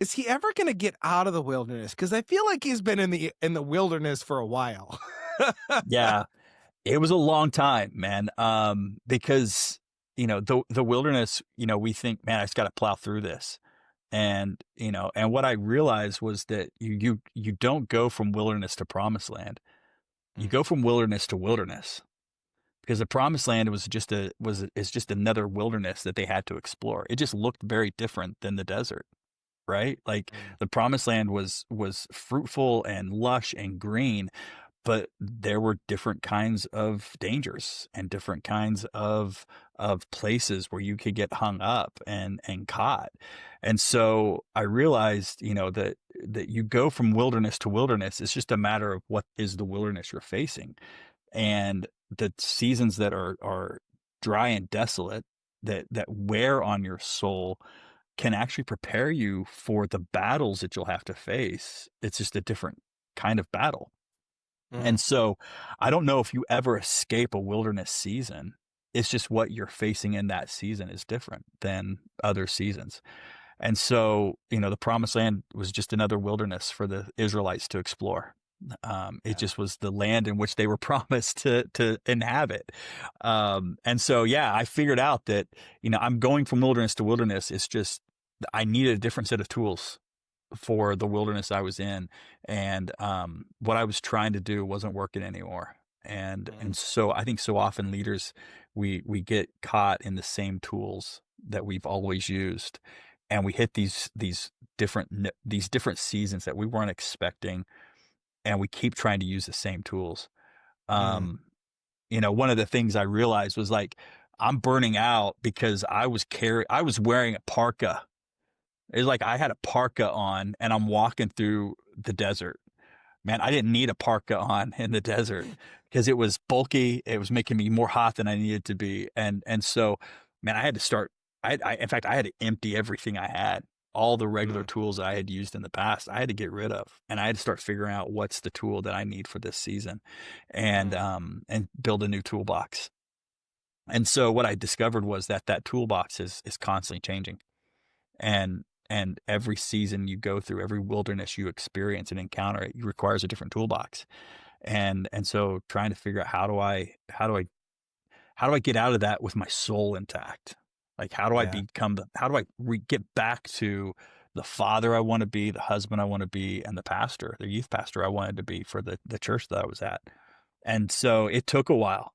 Is he ever gonna get out of the wilderness? Because I feel like he's been in the wilderness for a while. Yeah, it was a long time, man. Because the wilderness, we think, man, I just got to plow through this. And and what I realized was that you don't go from wilderness to promised land. You Mm, go from wilderness to wilderness, because the promised land is just another wilderness that they had to explore. It just looked very different than the desert, right? Like, mm, the promised land was fruitful and lush and green, but there were different kinds of dangers and different kinds of places where you could get hung up and caught. And so I realized, that you go from wilderness to wilderness. It's just a matter of what is the wilderness you're facing. And the seasons that are dry and desolate, that wear on your soul, can actually prepare you for the battles that you'll have to face. It's just a different kind of battle. mm, And so I don't know if you ever escape a wilderness season. It's just what you're facing in that season is different than other seasons. And so, the promised land was just another wilderness for the Israelites to explore. It yeah. just was the land in which they were promised to inhabit. And so, yeah, I figured out that, I'm going from wilderness to wilderness. It's just I needed a different set of tools for the wilderness I was in, and what I was trying to do wasn't working anymore. And Mm, so I think so often leaders, we get caught in the same tools that we've always used, and we hit these different seasons that we weren't expecting, and we keep trying to use the same tools. mm, Um, One of the things I realized was, like, I'm burning out because I was wearing a parka. It's like I had a parka on and I'm walking through the desert. Man, I didn't need a parka on in the desert because it was bulky. It was making me more hot than I needed to be. And so, man, I had to start. In fact, I had to empty everything I had, all the regular mm, tools I had used in the past. I had to get rid of, and I had to start figuring out what's the tool that I need for this season, mm, and build a new toolbox. And so, what I discovered was that that toolbox is constantly changing, and every season you go through, every wilderness you experience and encounter, it requires a different toolbox. And so trying to figure out how do I get out of that with my soul intact? Like, yeah. how do I get back to the father I want to be, the husband I want to be, and the pastor, the youth pastor I wanted to be for the church that I was at. And so it took a while.